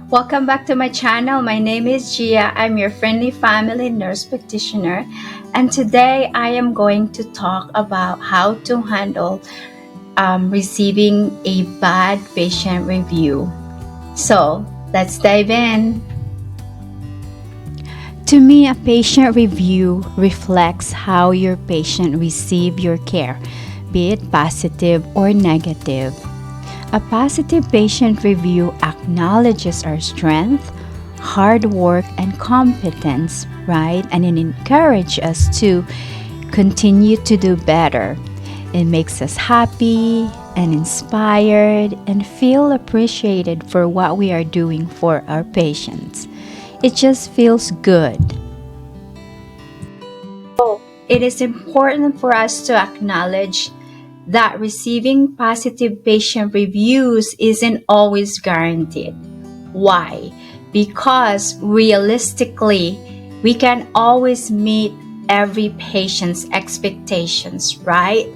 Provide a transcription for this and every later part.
Welcome back to my channel. My name is Gia. I'm your friendly family nurse practitioner, and today I am going to talk about how to handle receiving a bad patient review. So let's dive in. To me, a patient review reflects how your patient received your care, be it positive or negative. A positive patient review acknowledges our strength, hard work, and competence, right? And it encourages us to continue to do better. It makes us happy and inspired and feel appreciated for what we are doing for our patients. It just feels good. It is important for us to acknowledge that receiving positive patient reviews isn't always guaranteed. Why? Because realistically, we can always meet every patient's expectations, right?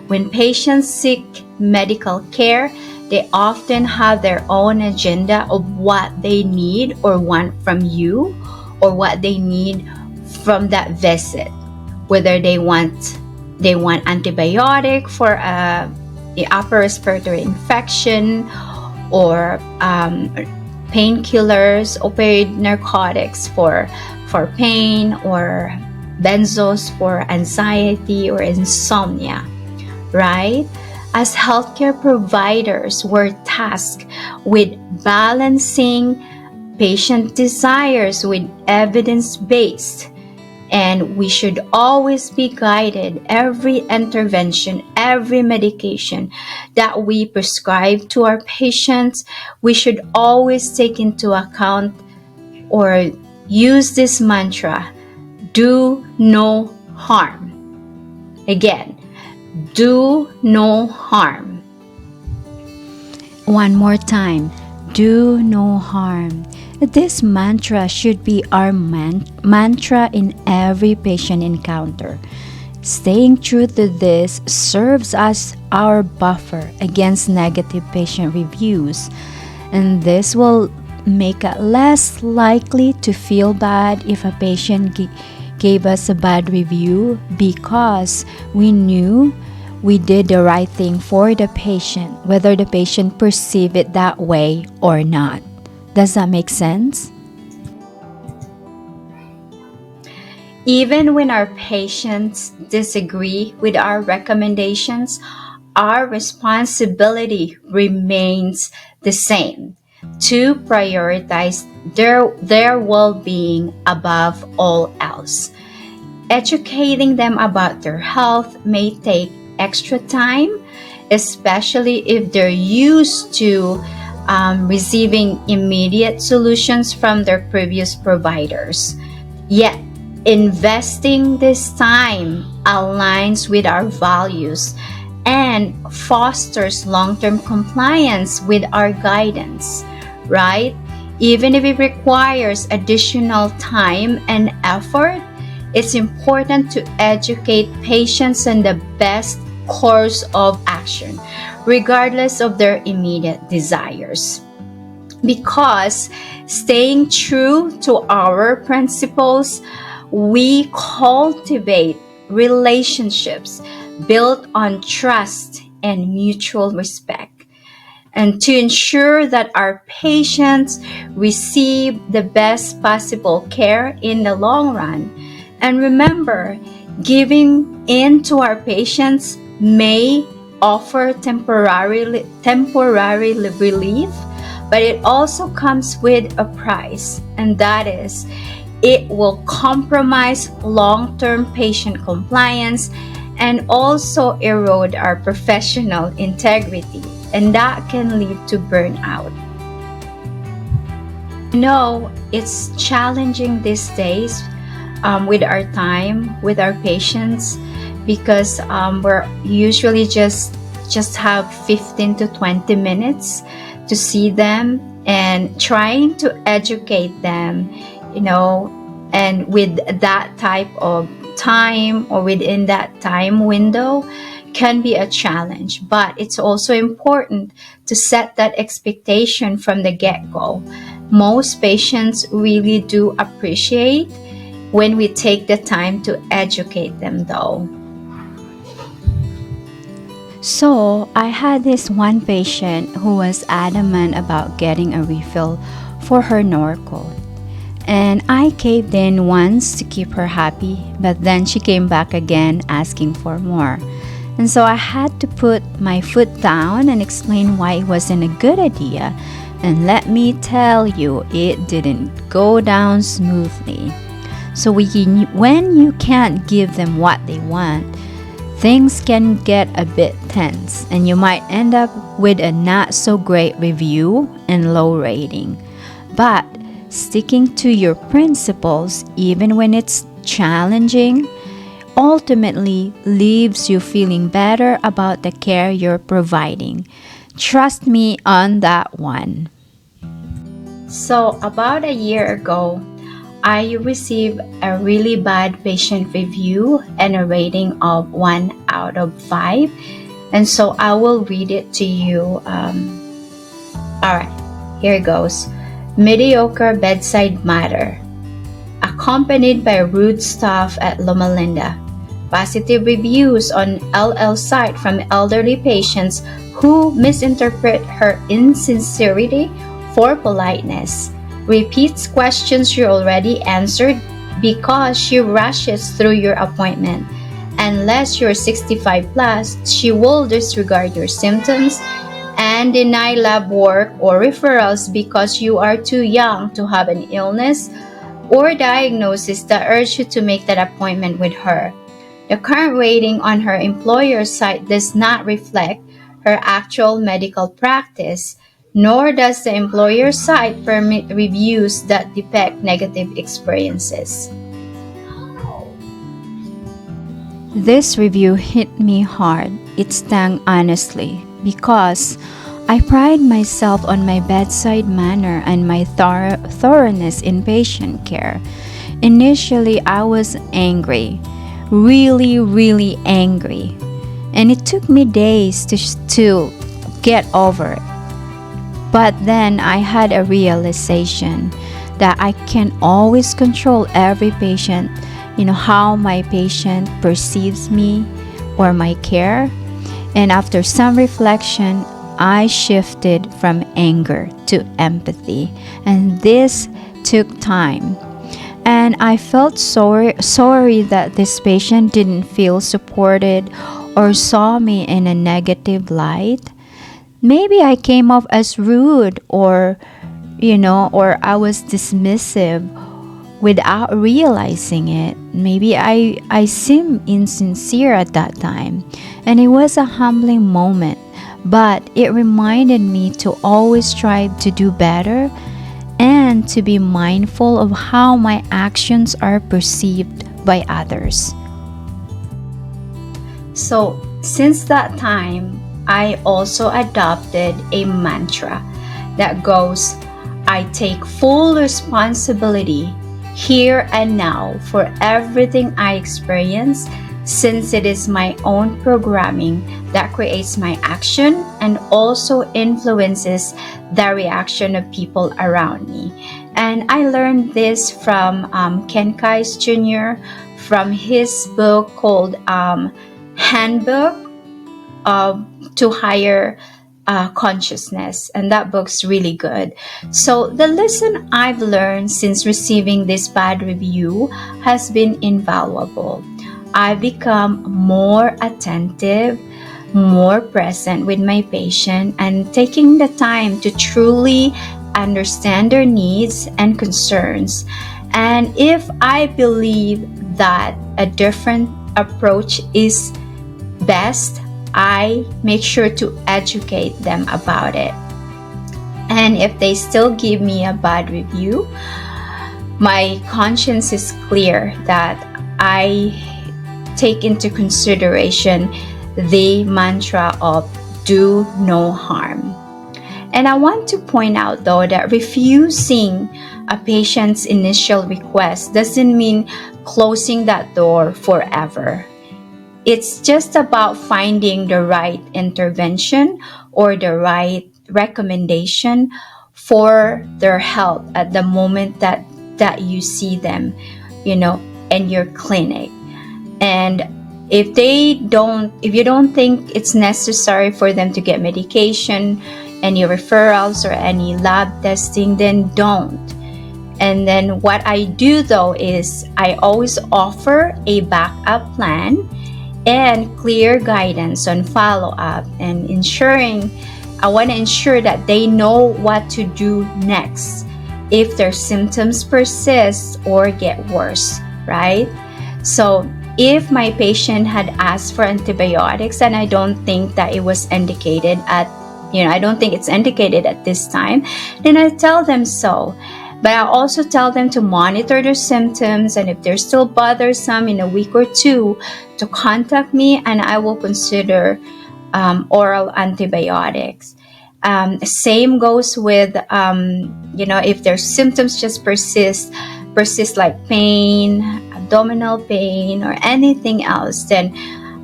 When patients seek medical care, they often have their own agenda of what they need or want from you or what they need from that visit. Whether they want antibiotic for the upper respiratory infection or painkillers, opioid narcotics for pain, or benzos for anxiety or insomnia, right? As healthcare providers, we're tasked with balancing patient desires with evidence-based, and we should always be guided. Every intervention, every medication that we prescribe to our patients, we should always take into account or use this mantra: do no harm. Again, do no harm. One more time: do no harm. This mantra should be our mantra in every patient encounter. Staying true to this serves as our buffer against negative patient reviews, and this will make it less likely to feel bad if a patient gave us a bad review, because we knew we did the right thing for the patient, whether the patient perceive it that way or not. Does that make sense? Even when our patients disagree with our recommendations, our responsibility remains the same: to prioritize their well-being above all else. Educating them about their health may take extra time, especially if they're used to receiving immediate solutions from their previous providers. Yet, investing this time aligns with our values and fosters long-term compliance with our guidance, right? Even if it requires additional time and effort, it's important to educate patients on the best course of action, regardless of their immediate desires. Because staying true to our principles, we cultivate relationships built on trust and mutual respect. And to ensure that our patients receive the best possible care in the long run. And remember, giving in to our patients may offer temporary relief, but it also comes with a price, and that is it will compromise long-term patient compliance and also erode our professional integrity, and that can lead to burnout. No, it's challenging these days with our time with our patients, because we're usually just have 15 to 20 minutes to see them, and trying to educate them, and with that type of time or within that time window can be a challenge. But it's also important to set that expectation from the get-go, Most patients really do appreciate when we take the time to educate them, though. So, I had this one patient who was adamant about getting a refill for her Norco. And I caved in once to keep her happy, but then she came back again asking for more. And so I had to put my foot down and explain why it wasn't a good idea. And let me tell you, it didn't go down smoothly. So when you can't give them what they want, things can get a bit tense, and you might end up with a not so great review and low rating. But sticking to your principles, even when it's challenging, ultimately leaves you feeling better about the care you're providing. Trust me on that one. So, about a year ago, I received a really bad patient review and a rating of 1 out of 5. And so I will read it to you. Alright, here it goes. Mediocre bedside manner, accompanied by rude staff at Loma Linda. Positive reviews on LL site from elderly patients who misinterpret her insincerity for politeness. Repeats questions you already answered because she rushes through your appointment. Unless you're 65 plus, she will disregard your symptoms and deny lab work or referrals because you are too young to have an illness or diagnosis that urge you to make that appointment with her. The current rating on her employer's site does not reflect her actual medical practice, nor does the employer's site permit reviews that depict negative experiences. This review hit me hard. It stung honestly because I pride myself on my bedside manner and my thoroughness in patient care. Initially, I was angry, really angry, and it took me days to get over it. But then I had a realization that I can always control every patient, how my patient perceives me or my care. And after some reflection, I shifted from anger to empathy. And this took time. And I felt sorry that this patient didn't feel supported or saw me in a negative light. Maybe I came off as rude or I was dismissive without realizing it. Maybe I seemed insincere at that time. And it was a humbling moment, but it reminded me to always strive to do better and to be mindful of how my actions are perceived by others. So, since that time, I also adopted a mantra that goes, I take full responsibility here and now for everything I experience, since it is my own programming that creates my action and also influences the reaction of people around me. And I learned this from Ken Kais Jr. from his book called Handbook to Higher Consciousness, and that book's really good. So the lesson I've learned since receiving this bad review has been invaluable. I've become more attentive, more present with my patient, and taking the time to truly understand their needs and concerns. And if I believe that a different approach is best, I make sure to educate them about it. And if they still give me a bad review, my conscience is clear that I take into consideration the mantra of do no harm. And I want to point out though that refusing a patient's initial request doesn't mean closing that door forever. It's just about finding the right intervention or the right recommendation for their health at the moment that you see them, in your clinic. And if you don't think it's necessary for them to get medication, any referrals or any lab testing, then don't. And then what I do though is I always offer a backup plan and clear guidance on follow-up, and I want to ensure that they know what to do next if their symptoms persist or get worse, right? So if my patient had asked for antibiotics and I don't think that it was indicated I don't think it's indicated at this time, then I tell them so. But I also tell them to monitor their symptoms, and if they're still bothersome in a week or two, to contact me and I will consider oral antibiotics. Same goes with, if their symptoms just persist like pain, abdominal pain, or anything else, then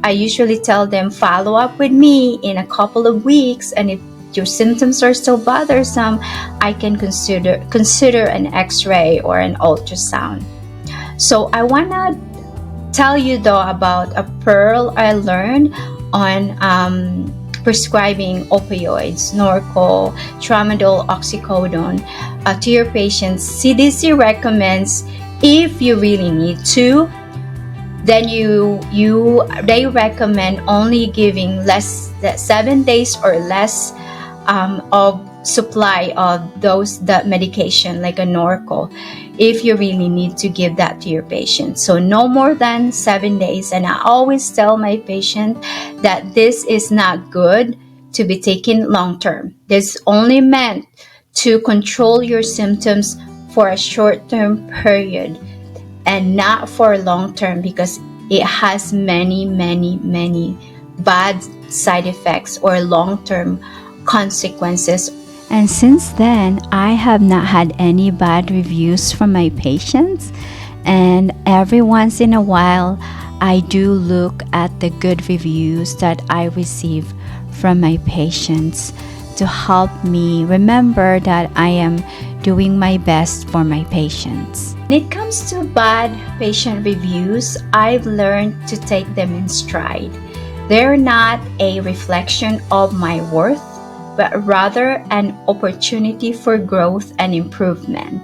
I usually tell them follow up with me in a couple of weeks, and if your symptoms are still bothersome, I can consider an x-ray or an ultrasound. So I want to tell you though about a pearl I learned on prescribing opioids, Norco, Tramadol, Oxycodone to your patients. CDC recommends, if you really need to, then they recommend only giving less than 7 days or less of supply of that medication, like a Norco, if you really need to give that to your patient. So no more than 7 days. And I always tell my patient that this is not good to be taken long term. This is only meant to control your symptoms for a short-term period and not for long-term, because it has many bad side effects or long-term consequences. And since then, I have not had any bad reviews from my patients, and every once in a while I do look at the good reviews that I receive from my patients to help me remember that I am doing my best for my patients. When it comes to bad patient reviews, I've learned to take them in stride. They're not a reflection of my worth, but rather an opportunity for growth and improvement.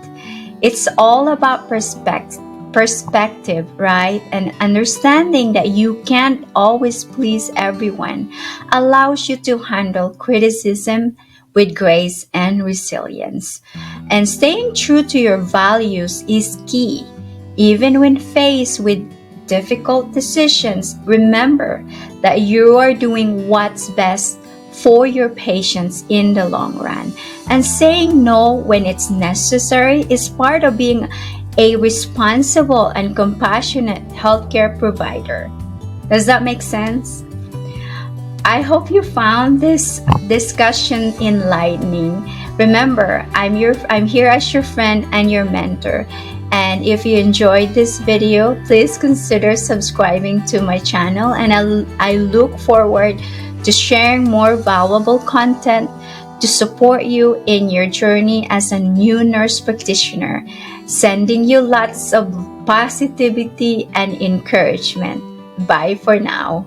It's all about perspective, right? And understanding that you can't always please everyone allows you to handle criticism with grace and resilience. And staying true to your values is key. Even when faced with difficult decisions, remember that you are doing what's best for your patients in the long run. And saying no when it's necessary is part of being a responsible and compassionate healthcare provider. Does that make sense? I hope you found this discussion enlightening. Remember, I'm here as your friend and your mentor. And if you enjoyed this video, please consider subscribing to my channel, and I look forward to sharing more valuable content to support you in your journey as a new nurse practitioner, sending you lots of positivity and encouragement. Bye for now.